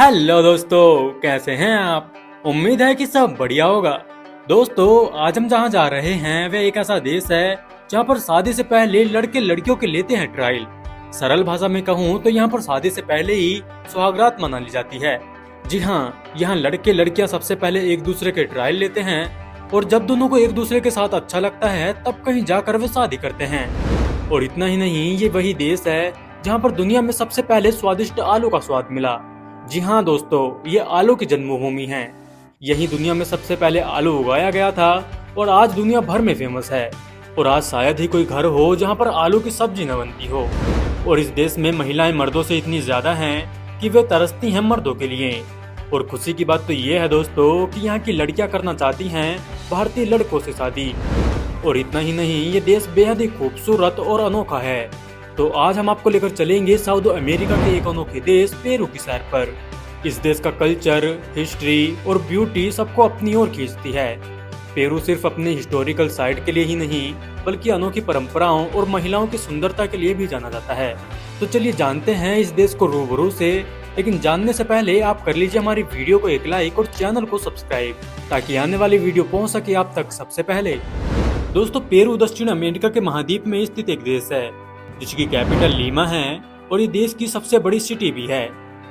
Hello दोस्तों, कैसे हैं आप। उम्मीद है कि सब बढ़िया होगा। दोस्तों, आज हम जहां जा रहे हैं वह एक ऐसा देश है जहां पर शादी से पहले लड़के लड़कियों के लेते हैं ट्रायल। सरल भाषा में कहूं तो यहां पर शादी से पहले ही सुहागरात मना ली जाती है। जी हाँ, यहाँ लड़के लड़कियां सबसे पहले एक दूसरे के ट्रायल लेते हैं और जब दोनों को एक दूसरे के साथ अच्छा लगता है तब कहीं जाकर वे शादी करते हैं। और इतना ही नहीं, ये वही देश है जहाँ पर दुनिया में सबसे पहले स्वादिष्ट आलू का स्वाद मिला। जी हाँ दोस्तों, ये आलू की जन्मभूमि है। यही दुनिया में सबसे पहले आलू उगाया गया था और आज दुनिया भर में फेमस है। और आज शायद ही कोई घर हो जहाँ पर आलू की सब्जी न बनती हो। और इस देश में महिलाएं मर्दों से इतनी ज्यादा हैं कि वे तरसती हैं मर्दों के लिए। और खुशी की बात तो ये है दोस्तों कि यहाँ की लड़कियां करना चाहती हैं भारतीय लड़कों से शादी। और इतना ही नहीं, ये देश बेहद ही खूबसूरत और अनोखा है। तो आज हम आपको लेकर चलेंगे साउथ अमेरिका के एक अनोखे देश पेरू की सैर पर। इस देश का कल्चर, हिस्ट्री और ब्यूटी सबको अपनी ओर खींचती है। पेरू सिर्फ अपने हिस्टोरिकल साइट के लिए ही नहीं बल्कि अनोखी परंपराओं और महिलाओं की सुंदरता के लिए भी जाना जाता है। तो चलिए जानते हैं इस देश को रूबरू से। लेकिन जानने से पहले आप कर लीजिए हमारी वीडियो को एक लाइक और चैनल को सब्सक्राइब, ताकि आने वाली वीडियो पहुंच सके आप तक सबसे पहले। दोस्तों, पेरू दक्षिण अमेरिका के महाद्वीप में स्थित एक देश है जिसकी कैपिटल लीमा है और ये देश की सबसे बड़ी सिटी भी है।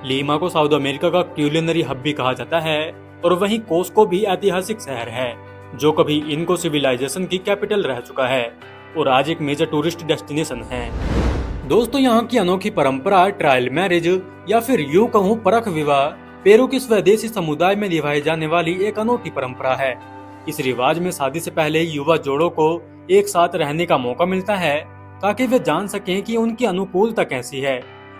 लीमा को साउथ अमेरिका का क्यूलिनरी हब भी कहा जाता है और वहीं कोस्को भी ऐतिहासिक शहर है जो कभी इनको सिविलाइजेशन की कैपिटल रह चुका है और आज एक मेजर टूरिस्ट डेस्टिनेशन है। दोस्तों, यहाँ की अनोखी परंपरा ट्रायल मैरिज या फिर यूं कहूँ परख विवाह पेरू के स्वदेशी समुदाय में निभाई जाने वाली एक अनोखी परंपरा है। इस रिवाज में शादी से पहले युवा जोड़ों को एक साथ रहने का मौका मिलता है ताकि वे जान सकें कि उनकी अनुकूलता कैसी है।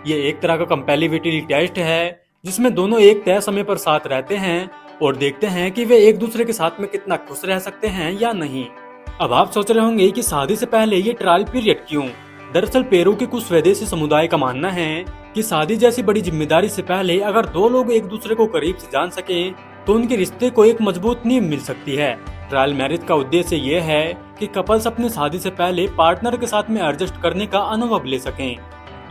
ये एक तरह का कंपैटिबिलिटी टेस्ट है जिसमें दोनों एक तय समय पर साथ रहते हैं और देखते हैं कि वे एक दूसरे के साथ में कितना खुश रह सकते हैं या नहीं। अब आप सोच रहे होंगे कि शादी से पहले ये ट्रायल पीरियड क्यों। दरअसल पेरू के कुछ स्वदेशी समुदाय का मानना है कि शादी जैसी बड़ी जिम्मेदारी से पहले अगर दो लोग एक दूसरे को करीब से जान सकें तो उनके रिश्ते को एक मजबूत नींव मिल सकती है। ट्रायल मैरिज का उद्देश्य ये है कि कपल्स अपने शादी से पहले पार्टनर के साथ में एडजस्ट करने का अनुभव ले सकें।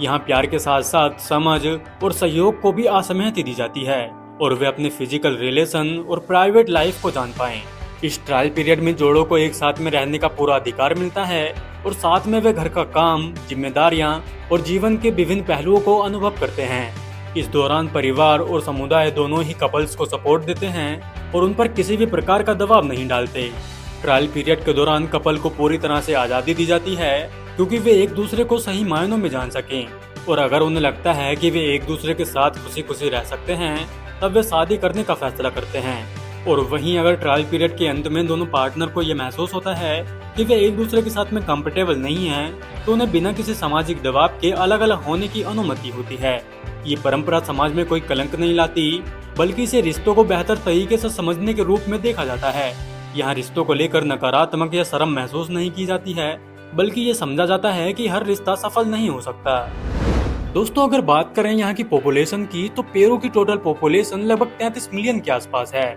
यहाँ प्यार के साथ साथ समझ और सहयोग को भी असहमति दी जाती है और वे अपने फिजिकल रिलेशन और प्राइवेट लाइफ को जान पाएं। इस ट्रायल पीरियड में जोड़ों को एक साथ में रहने का पूरा अधिकार मिलता है और साथ में वे घर का काम, जिम्मेदारियां और जीवन के विभिन्न पहलुओं को अनुभव करते हैं। इस दौरान परिवार और समुदाय दोनों ही कपल्स को सपोर्ट देते हैं और उन पर किसी भी प्रकार का दबाव नहीं डालते। ट्रायल पीरियड के दौरान कपल को पूरी तरह से आज़ादी दी जाती है क्योंकि वे एक दूसरे को सही मायनों में जान सकें और अगर उन्हें लगता है कि वे एक दूसरे के साथ खुशी खुशी रह सकते हैं तब वे शादी करने का फैसला करते हैं। और वहीं अगर ट्रायल पीरियड के अंत में दोनों पार्टनर को ये महसूस होता है कि वे एक दूसरे के साथ में कंफर्टेबल नहीं हैं तो उन्हें बिना किसी सामाजिक दबाव के अलग अलग होने की अनुमति होती है। ये परंपरा समाज में कोई कलंक नहीं लाती बल्कि इसे रिश्तों को बेहतर तरीके से समझने के रूप में देखा जाता है। यहाँ रिश्तों को लेकर नकारात्मक या शर्म महसूस नहीं की जाती है बल्कि ये समझा जाता है कि हर रिश्ता सफल नहीं हो सकता। दोस्तों, अगर बात करें यहाँ की पॉपुलेशन की तो पेरू की टोटल पॉपुलेशन लगभग 33 मिलियन के आसपास है।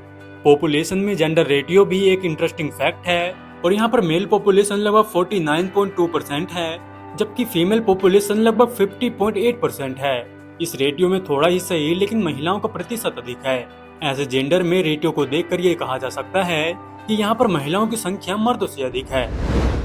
पॉपुलेशन में जेंडर रेशियो भी एक इंटरेस्टिंग फैक्ट है और यहाँ पर मेल पॉपुलेशन लगभग 49.2% है जबकि फीमेल पॉपुलेशन लगभग 50.8% है। इस रेशियो में थोड़ा ही सही लेकिन महिलाओं का प्रतिशत अधिक है। ऐसे जेंडर में रेशियो को देखकर ये कहा जा सकता है कि यहाँ पर महिलाओं की संख्या मर्दों से अधिक है।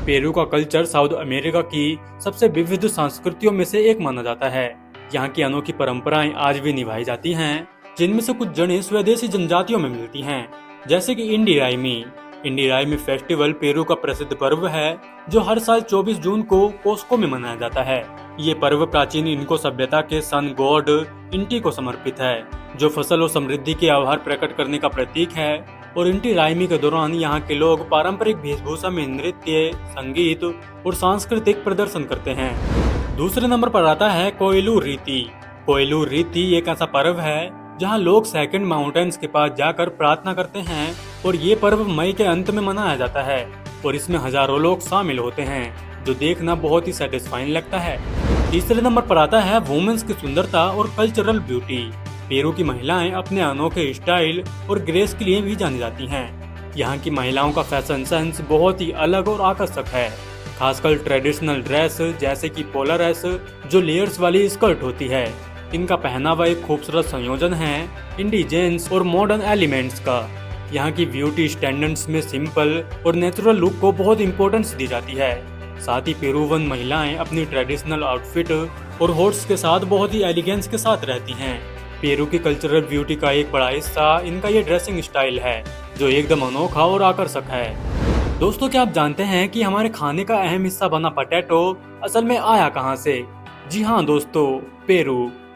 पेरू का कल्चर साउथ अमेरिका की सबसे विविध संस्कृतियों में से एक माना जाता है। यहाँ की अनोखी परंपराएं आज भी निभाई जाती हैं जिनमें से कुछ जड़ें स्वदेशी जनजातियों में मिलती हैं, जैसे कि इंडी रायमी। इंडी रायमी फेस्टिवल पेरू का प्रसिद्ध पर्व है जो हर साल 24 जून को कोस्को में मनाया जाता है। ये पर्व प्राचीन इनको सभ्यता के सन गॉड इंटी को समर्पित है जो फसल और समृद्धि के आभार प्रकट करने का प्रतीक है। और इंटी रायमी के दौरान यहाँ के लोग पारंपरिक वेशभूषा में नृत्य, संगीत और सांस्कृतिक प्रदर्शन करते हैं। दूसरे नंबर पर आता है कोएलू रीति। कोएलू रीति एक ऐसा पर्व है जहाँ लोग सेकंड माउंटेन्स के पास जाकर प्रार्थना करते हैं और ये पर्व मई के अंत में मनाया जाता है और इसमें हजारों लोग शामिल होते हैं जो देखना बहुत ही सेटिस्फाइंग लगता है। तीसरे नंबर पर आता है वुमेन्स की सुंदरता और कल्चरल ब्यूटी। पेरू की महिलाएं अपने अनोखे स्टाइल और ग्रेस के लिए भी जानी जाती हैं। यहाँ की महिलाओं का फैशन सेंस बहुत ही अलग और आकर्षक है, खासकर ट्रेडिशनल ड्रेस जैसे कि पोलर ड्रेस जो लेयर्स वाली स्कर्ट होती है इनका पहनावा एक खूबसूरत संयोजन है इंडिजेंस और मॉडर्न एलिमेंट्स का। यहाँ की ब्यूटी स्टैंडर्ड्स में सिंपल और नेचुरल लुक को बहुत इंपॉर्टेंस दी जाती है। साथ ही पेरुवन महिलाएं अपनी ट्रेडिशनल आउटफिट और हॉर्स के साथ बहुत ही एलिगेंस के साथ रहती हैं। पेरू की कल्चरल ब्यूटी का एक बड़ा हिस्सा इनका ये ड्रेसिंग स्टाइल है जो एकदम अनोखा और आकर्षक है। दोस्तों, क्या आप जानते हैं कि हमारे खाने का अहम हिस्सा बना पोटैटो असल में आया कहाँ से? जी हाँ दोस्तों,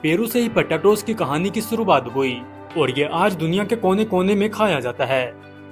पेरू से ही पोटैटोस की कहानी की शुरुआत हुई और ये आज दुनिया के कोने कोने में खाया जाता है।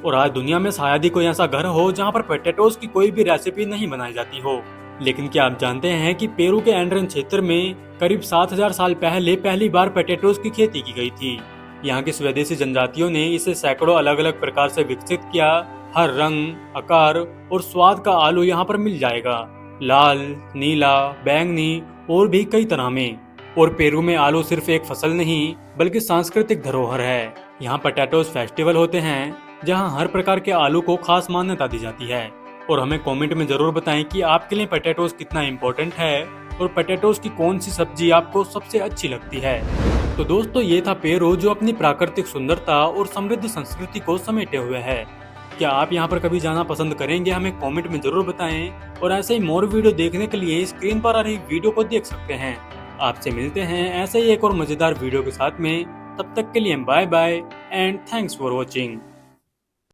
और आज दुनिया में शायद ही कोई ऐसा घर हो जहाँ पर पोटैटोस की कोई भी रेसिपी नहीं बनाई जाती हो। लेकिन क्या आप जानते हैं कि पेरू के एंड्रन क्षेत्र में करीब 7000 साल पहले पहली बार पोटैटोस की खेती की गई थी। यहाँ की स्वदेशी जनजातियों ने इसे सैकड़ों अलग अलग प्रकार से विकसित किया। हर रंग, आकार और स्वाद का आलू यहाँ पर मिल जाएगा, लाल, नीला, बैंगनी और भी कई तरह में। और पेरू में आलू सिर्फ एक फसल नहीं बल्कि सांस्कृतिक धरोहर है। यहाँ पोटैटोस फेस्टिवल होते हैं जहाँ हर प्रकार के आलू को खास मान्यता दी जाती है। और हमें कमेंट में जरूर बताएं कि आपके लिए पोटैटोस कितना इम्पोर्टेंट है और पोटैटोस की कौन सी सब्जी आपको सबसे अच्छी लगती है। तो दोस्तों, ये था पेरू जो अपनी प्राकृतिक सुंदरता और समृद्ध संस्कृति को समेटे हुए है। क्या आप यहाँ पर कभी जाना पसंद करेंगे? हमें कमेंट में जरूर बताएं। और ऐसे ही मोर वीडियो देखने के लिए स्क्रीन पर आ रही वीडियो को देख सकते हैं। आपसे मिलते हैं ऐसे ही एक और मजेदार वीडियो के साथ में। तब तक के लिए bye bye and thanks for watching.